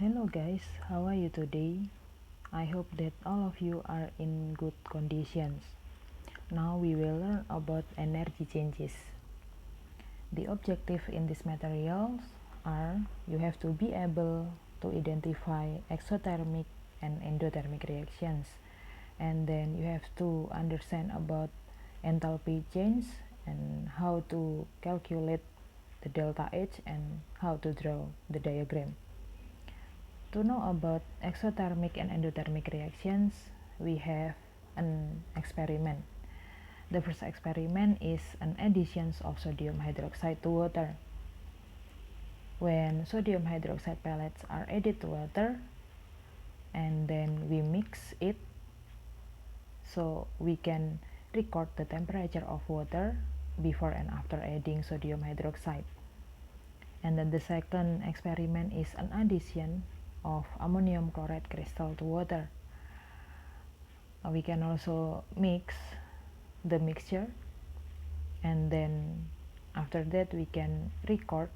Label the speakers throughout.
Speaker 1: Hello guys, how are you today? I hope that all of you are in good conditions. Now we will learn about energy changes. The objective in these materials are you have to be able to identify exothermic and endothermic reactions, and then you have to understand about enthalpy change and how to calculate the delta H and how to draw the diagram. To know about exothermic and endothermic reactions, we have an experiment. The first experiment is an addition of sodium hydroxide to water. When sodium hydroxide pellets are added to water and then we mix it, so we can record the temperature of water before and after adding sodium hydroxide. And then the second experiment is an addition of ammonium chloride crystal to water. We can also mix the mixture, and then after that we can record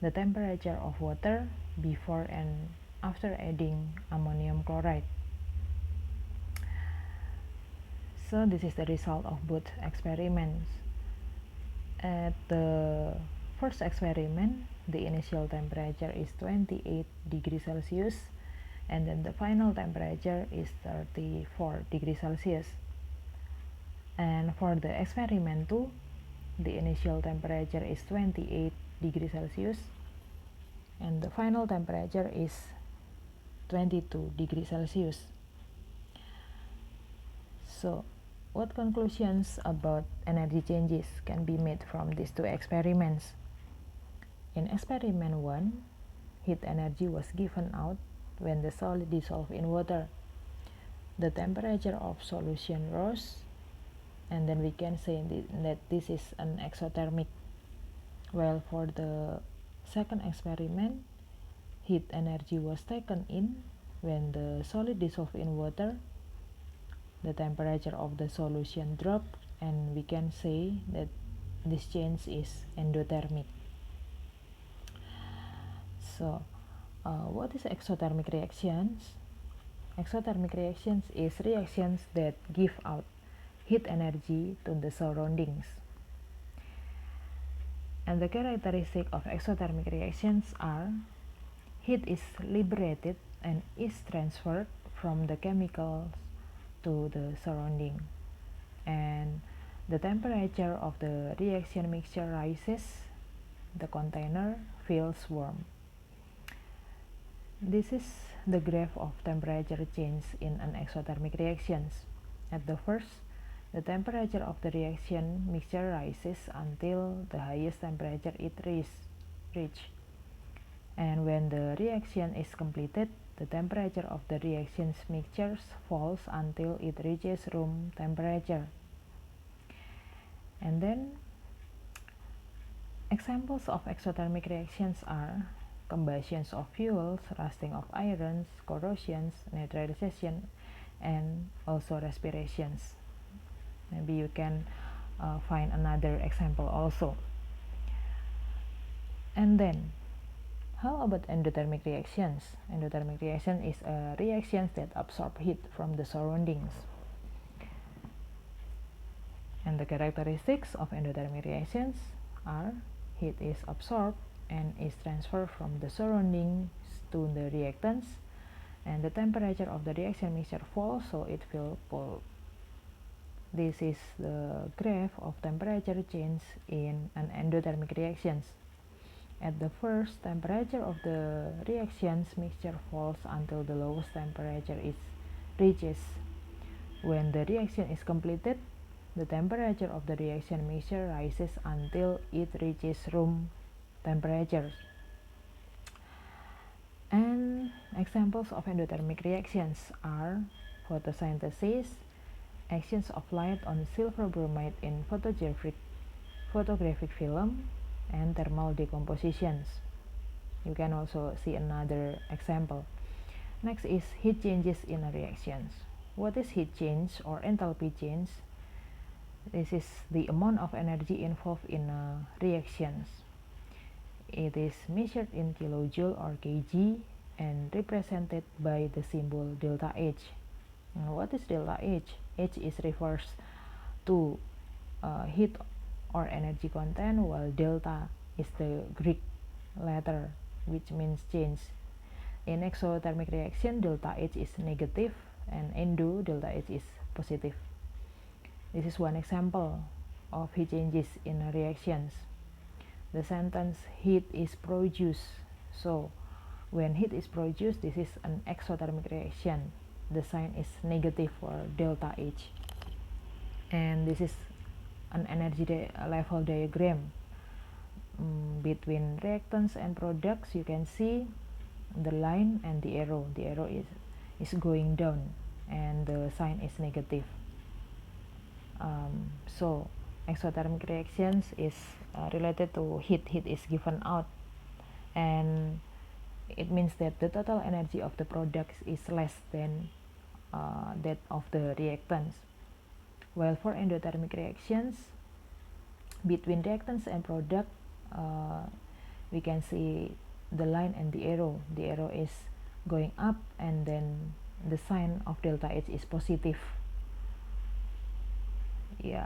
Speaker 1: the temperature of water before and after adding ammonium chloride. So this is the result of both experiments. At the first experiment, the initial temperature is 28 degrees Celsius, and then the final temperature is 34 degrees Celsius. And for the experiment 2, the initial temperature is 28 degrees Celsius, and the final temperature is 22 degrees Celsius. So, what conclusions about energy changes can be made from these two experiments? In experiment 1, heat energy was given out when the solid dissolved in water. The temperature of solution rose, and then we can say that this is an exothermic. While for the second experiment, heat energy was taken in when the solid dissolved in water. The temperature of the solution dropped, and we can say that this change is endothermic. So, what is exothermic reactions? Exothermic reactions is reactions that give out heat energy to the surroundings. And the characteristic of exothermic reactions are heat is liberated and is transferred from the chemicals to the surrounding, and the temperature of the reaction mixture rises, the container feels warm. This is the graph of temperature change in an exothermic reactions. At the first, the temperature of the reaction mixture rises until the highest temperature it reach. And when the reaction is completed, the temperature of the reactions mixtures falls until it reaches room temperature. And then examples of exothermic reactions are combustions of fuels, rusting of irons, corrosions, neutralization, and also respirations. Maybe you can find another example also. And then how about endothermic reactions? Endothermic reaction is a reaction that absorb heat from the surroundings. And the characteristics of endothermic reactions are heat is absorbed and is transferred from the surroundings to the reactants, and the temperature of the reaction mixture falls, so it will cool. This is the graph of temperature change in an endothermic reactions. At the first, temperature of the reactions mixture falls until the lowest temperature is reaches. When the reaction is completed, the temperature of the reaction mixture rises until it reaches room temperature. And examples of endothermic reactions are photosynthesis, actions of light on silver bromide in photographic film, and thermal decompositions. You can also see another example. Next is heat changes in reactions. What is heat change or enthalpy change? This is the amount of energy involved in reactions. It is measured in kilojoule or kg, and represented by the symbol delta H. Now, what is delta H? H is refers to heat or energy content, while delta is the Greek letter which means change. In exothermic reaction, delta H is negative, and endo, delta H is positive. This is one example of heat changes in reactions. The sentence heat is produced. So when heat is produced, this is an exothermic reaction. The sign is negative for delta H. And this is an energy level diagram between reactants and products. You can see the line and the arrow. The arrow is going down and the sign is negative. So exothermic reactions is related to heat. Heat is given out, and it means that the total energy of the products is less than that of the reactants. While for endothermic reactions between reactants and product, we can see the line and the arrow. The arrow is going up, and then the sign of delta H is positive. Yeah,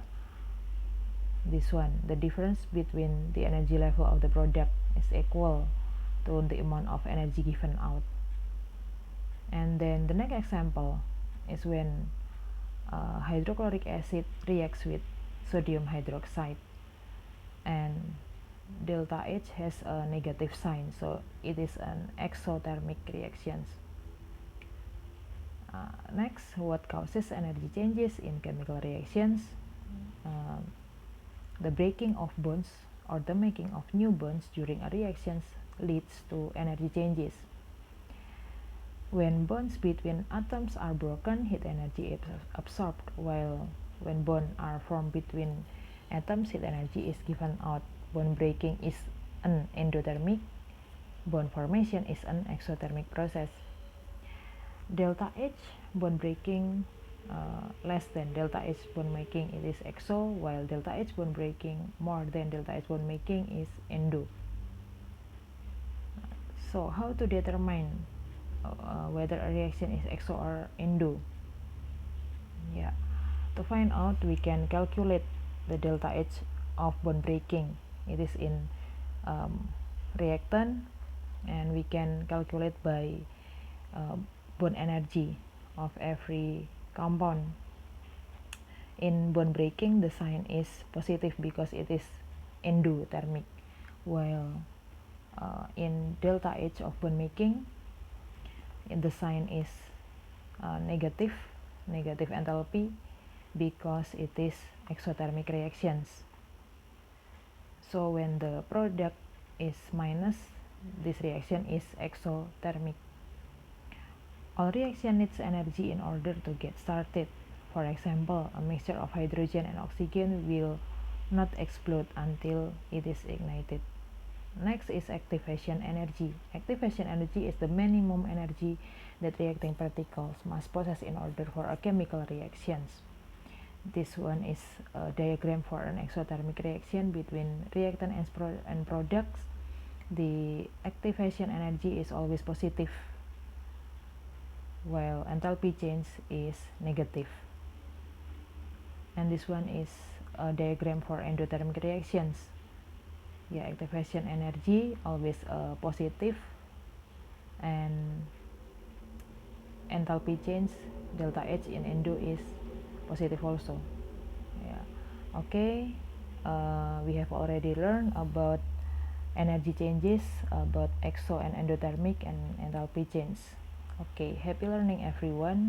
Speaker 1: this one, the difference between the energy level of the product is equal to the amount of energy given out. And then the next example is when hydrochloric acid reacts with sodium hydroxide, and delta H has a negative sign, so it is an exothermic reaction. Next, what causes energy changes in chemical reactions? The breaking of bonds or the making of new bonds during a reaction leads to energy changes. When bonds between atoms are broken, heat energy is absorbed, while when bonds are formed between atoms, heat energy is given out. Bond breaking is an endothermic, bond formation is an exothermic process. Delta H bond breaking less than delta H bond making, it is exo, while delta H bond breaking more than delta H bond making is endo. So how to determine whether a reaction is exo or endo? Yeah, to find out, we can calculate the delta H of bond breaking. It is in reactant, and we can calculate by bond energy of every compound. In bond breaking, the sign is positive because it is endothermic, while in delta H of bond making, the sign is negative enthalpy because it is exothermic reactions. So when the product is minus, this reaction is exothermic. All reaction needs energy in order to get started. For example, a mixture of hydrogen and oxygen will not explode until it is ignited. Next is activation energy. Activation energy is the minimum energy that reacting particles must possess in order for a chemical reactions. This one is a diagram for an exothermic reaction between reactant and products. The activation energy is always positive, while enthalpy change is negative. And this one is a diagram for endothermic reactions. Yeah, activation energy always positive, and enthalpy change delta H in endo is positive also. Yeah, okay. We have already learned about energy changes, about exo and endothermic and enthalpy change. Okay, happy learning everyone.